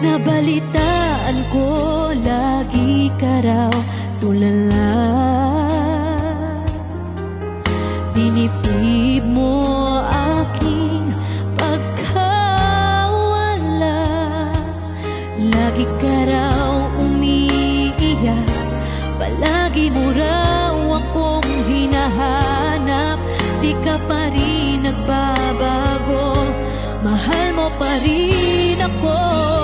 Nabalitaan ko lagi ka raw tulala. Dinipib mo aking pagkawala. Lagi ka raw umiiyak, palagi mo raw akong hinahanap. Di ka pa rin nagbabago, mahal mo pa rin ako.